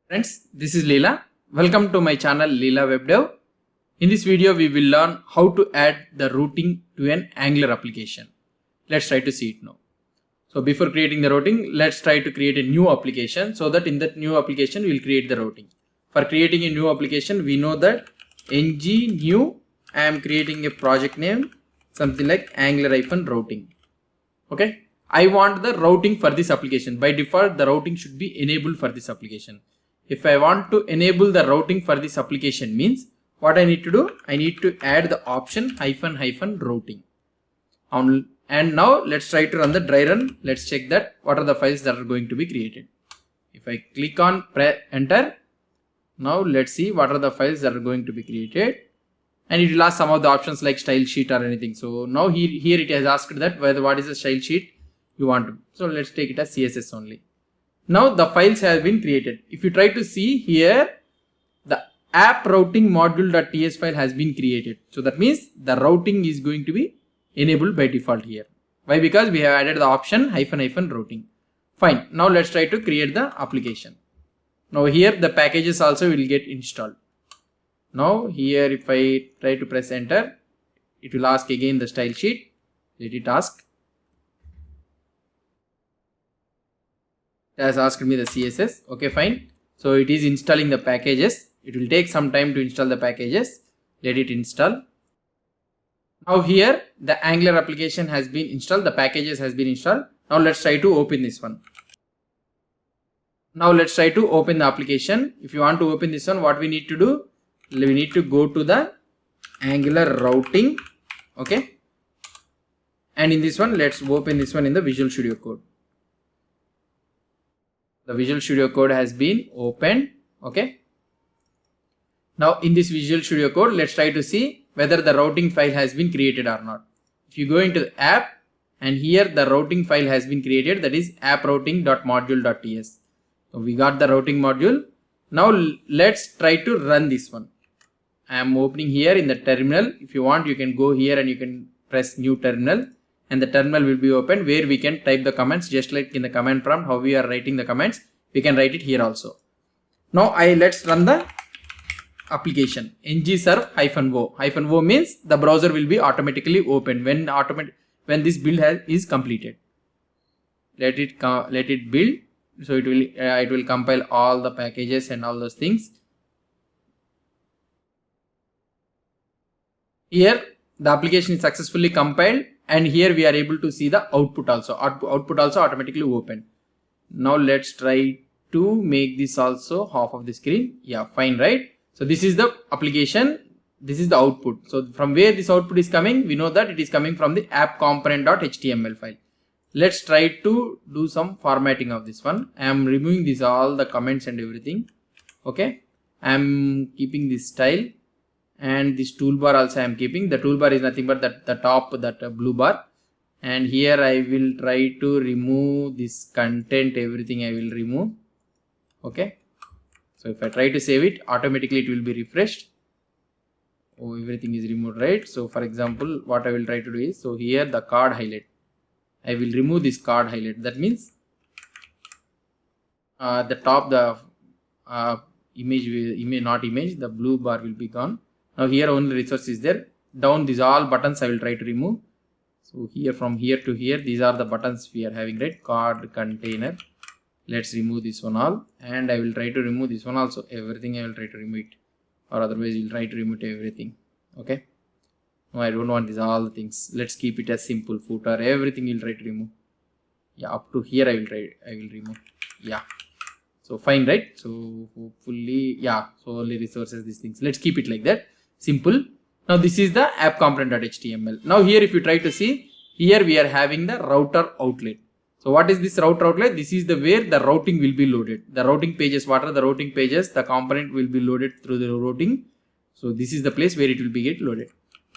Friends, this is Leela. Welcome to my channel Leela WebDev. In this video, we will learn how to add the routing to an Angular application. Let's try to see it now. So before creating the routing, let's try to create a new application so that in that new application, we will create the routing. For creating a new application, we know that ng new, I am creating a project name, something like Angular-routing. Okay. I want the routing for this application. By default, the routing should be enabled for this application. If I want to enable the routing for this application means what I need to do, I need to add the option --routing. And now let's try to run the dry run. Let's check that what are the files that are going to be created. If I click on enter, now let's see what are the files that are going to be created. And it will ask some of the options like style sheet or anything. So now here it has asked that what is the style sheet you want to. So let's take it as CSS only. Now the files have been created. If you try to see here, the app routing module.ts file has been created. So that means the routing is going to be enabled by default here. Why? Because we have added the option --routing. Fine. Now let's try to create the application. Now here the packages also will get installed. Now here if I try to press enter, it will ask again the style sheet. Let it ask. It has asked me the CSS. Okay, fine. So it is installing the packages. It will take some time to install the packages. Let it install. Now here the Angular application has been installed. The packages has been installed. Now let's try to open this one. Now let's try to open the application. If you want to open this one, what we need to do? We need to go to the Angular routing. Okay. And in this one, let's open this one in the Visual Studio Code. The Visual Studio Code has been opened. Okay. Now in this Visual Studio Code, let's try to see whether the routing file has been created or not. If you go into the app and here the routing file has been created, that is app_routing.module.ts. So we got the routing module. Now let's try to run this one. I am opening here in the terminal. If you want, you can go here and you can press new terminal. And the terminal will be open where we can type the comments just like in the command prompt how we are writing the comments. We can write it here also. Now let's run the application. ngserve -o. -o means the browser will be automatically open when this build is completed. Let it build. So it will compile all the packages and all those things. Here the application is successfully compiled. And here we are able to see the output also. Output also automatically open. Now let's try to make this also half of the screen. Yeah, fine, right? So this is the application. This is the output. So from where this output is coming, we know that it is coming from the app component.html file. Let's try to do some formatting of this one. I am removing this all the comments and everything. Okay. I am keeping this style. And this toolbar also I am keeping. The toolbar is nothing but the top, that blue bar. And here I will try to remove this content, everything I will remove. Okay. So if I try to save it, automatically it will be refreshed. Oh, everything is removed, right? So for example, what I will try to do is, so here the card highlight. I will remove this card highlight. That means the top, the the blue bar will be gone. Now here only resource is there. Down these all buttons I will try to remove. So here from here to here, these are the buttons we are having, right? Card, container. Let's remove this one all. And I will try to remove this one also. Everything I will try to remove it. Or otherwise we'll try to remove everything. Okay. No, I don't want these all the things. Let's keep it as simple. Footer, everything we'll try to remove. Yeah, up to here I will remove. Yeah. So fine, right? So hopefully, yeah. So only resources, these things. Let's keep it like that. Simple. Now this is the app component.html. Now here if you try to see, here we are having the router outlet. So what is this router outlet? This is the where the routing will be loaded. The routing pages, what are the routing pages? The component will be loaded through the routing. So this is the place where it will be get loaded.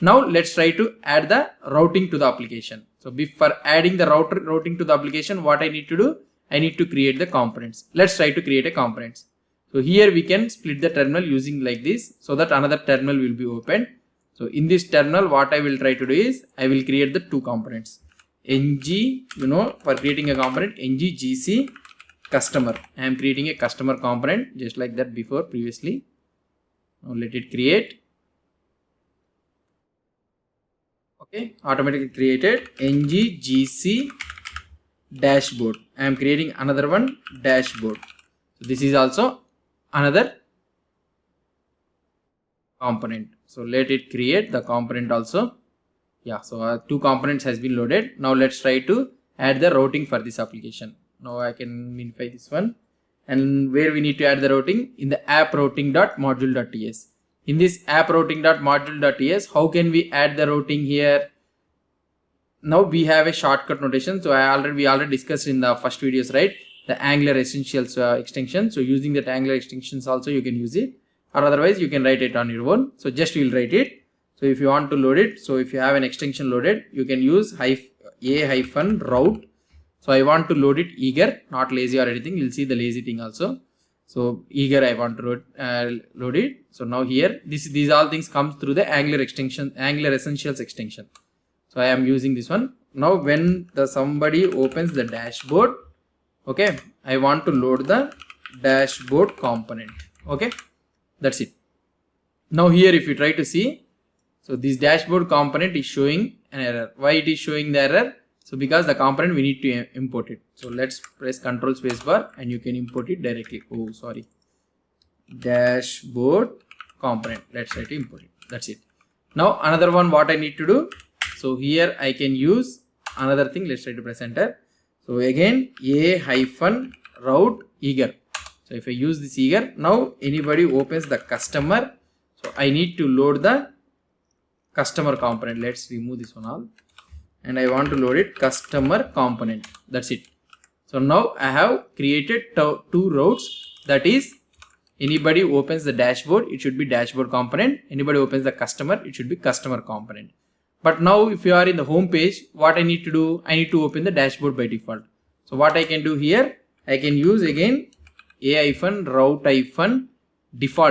Now let's try to add the routing to the application. So before adding the routing to the application, what I need to do? I need to create the components. Let's try to create a components. So here we can split the terminal using like this so that another terminal will be opened. So in this terminal, what I will try to do is I will create the two components. ng, for creating a component, ng gc customer. I am creating a customer component just like that before previously. Now let it create. Okay, automatically created. NGGC dashboard. I am creating another one, dashboard. So this is also another component. So let it create the component also. Yeah, so 2 components has been loaded. Now let's try to add the routing for this application. Now I can minify this one, and where we need to add the routing in the app routing.module.ts. In this app routing.module.ts, how can we add the routing here? Now we have a shortcut notation. So we already discussed in the first videos, right? The Angular Essentials extension. So using that Angular extensions also you can use it, or otherwise you can write it on your own. So just you will write it. So if you want to load it, so if you have an extension loaded, you can use a-route. So I want to load it eager, not lazy or anything. You'll see the lazy thing also. So eager I want to load it. So now here these all things comes through the Angular extension, Angular Essentials extension. So I am using this one. Now when somebody opens the dashboard, okay, I want to load the dashboard component. Okay, that's it. Now here if you try to see, so this dashboard component is showing an error. Why it is showing the error? So because the component we need to import it. So let's press Ctrl spacebar and you can import it directly. Oh, sorry. Dashboard component. Let's try to import it. That's it. Now another one what I need to do. So here I can use another thing. Let's try to press enter. So again a-route eager. So if I use this eager, now anybody opens the customer. So I need to load the customer component. Let's remove this one all, and I want to load it customer component. That's it. So now I have created 2 routes. That is, anybody opens the dashboard, it should be dashboard component. Anybody opens the customer, it should be customer component. But now if you are in the home page, what I need to do, I need to open the dashboard by default. So what I can do here, I can use again a-route-default.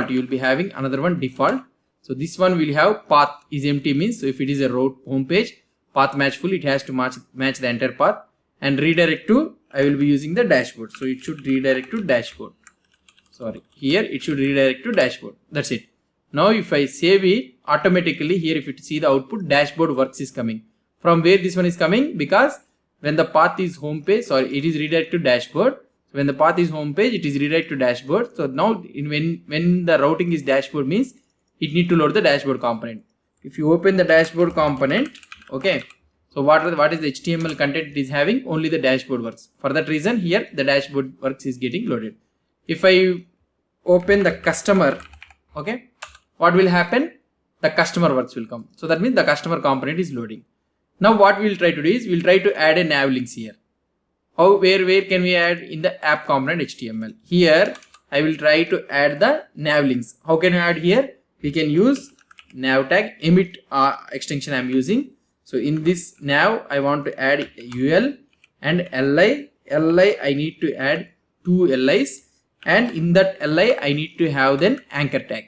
You will be having another one default. So this one will have path is empty, means so if it is a route home page, path match full, it has to match the entire path, and redirect to, I will be using the dashboard. So it should redirect to dashboard. Sorry, here it should redirect to dashboard. That's it. Now if I save it, automatically here if you see the output, dashboard works is coming. From where this one is coming? Because when the path is home page, sorry, it is redirect to dashboard. So when the path is home page, it is redirect to dashboard. So now when the routing is dashboard, means it need to load the dashboard component. If you open the dashboard component, okay, so what is the HTML content it is having? Only the dashboard works. For that reason here the dashboard works is getting loaded. If I open the customer, okay, what will happen? The customer works will come. So that means the customer component is loading. Now what we will try to do is we will try to add a nav links here. How, where can we add? In the app component HTML. Here I will try to add the nav links. How can I add here? We can use nav tag emit extension I am using. So in this nav I want to add UL and LI. LI I need to add 2 LIs, and in that LI I need to have then anchor tag.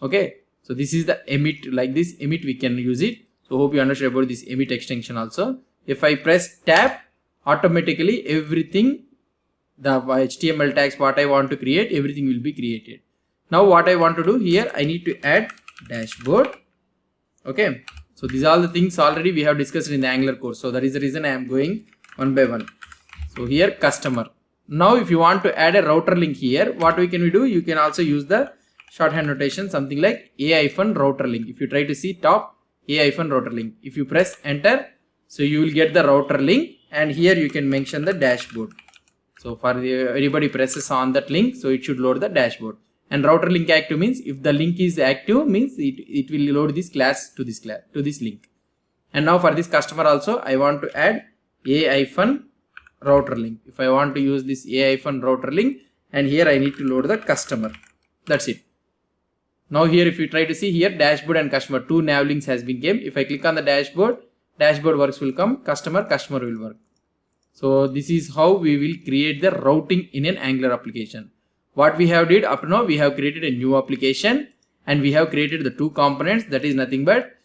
Okay, so this is the emit, like this emit we can use it. So hope you understand about this emit extension also. If I press tab, automatically everything, the HTML tags what I want to create, everything will be created. Now what I want to do here, I need to add dashboard. Okay, so these are all the things already we have discussed in the Angular course. So that is the reason I am going one by one. So here customer. Now if you want to add a router link here, what we can do? You can also use the shorthand notation, something like a-router link. If you try to see top, a-router link. If you press enter, so you will get the router link, and here you can mention the dashboard. So for anybody presses on that link, so it should load the dashboard. And router link active means if the link is active, means it will load this class to this link. And now for this customer also I want to add a-router link. If I want to use this a-router link, and here I need to load the customer. That's it. Now here if you try to see here, dashboard and customer, 2 nav links has been came. If I click on the dashboard, dashboard works will come, customer will work. So this is how we will create the routing in an Angular application. What we have did up to now, we have created a new application and we have created the 2 components. That is nothing but,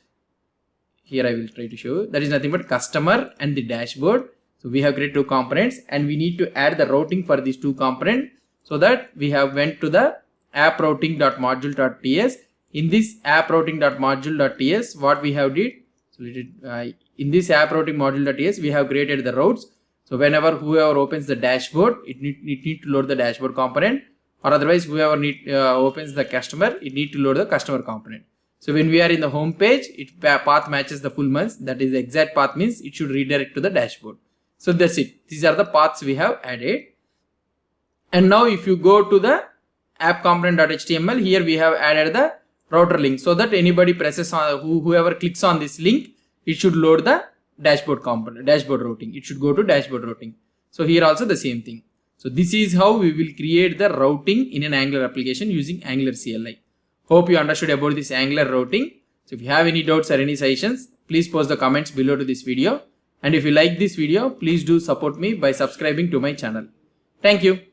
here I will try to show you, that is nothing but customer and the dashboard. So we have created two components and we need to add the routing for these two components. So that we have went to the app routing.module.ts. In this app routing.module.ts, what we have did, so in this app routing module.ts, we have created the routes. So whenever whoever opens the dashboard, it need to load the dashboard component, or otherwise whoever opens the customer, it need to load the customer component. So when we are in the home page, it path matches the full months. That is the exact path, means it should redirect to the dashboard. So that's it. These are the paths we have added. And now if you go to the app component.html, here we have added the router link, so that anybody presses on, whoever clicks on this link, it should load the dashboard component, dashboard routing. It should go to dashboard routing. So here also the same thing. So this is how we will create the routing in an Angular application using Angular CLI. Hope you understood about this Angular routing. So if you have any doubts or any suggestions, please post the comments below to this video. And if you like this video, please do support me by subscribing to my channel. Thank you.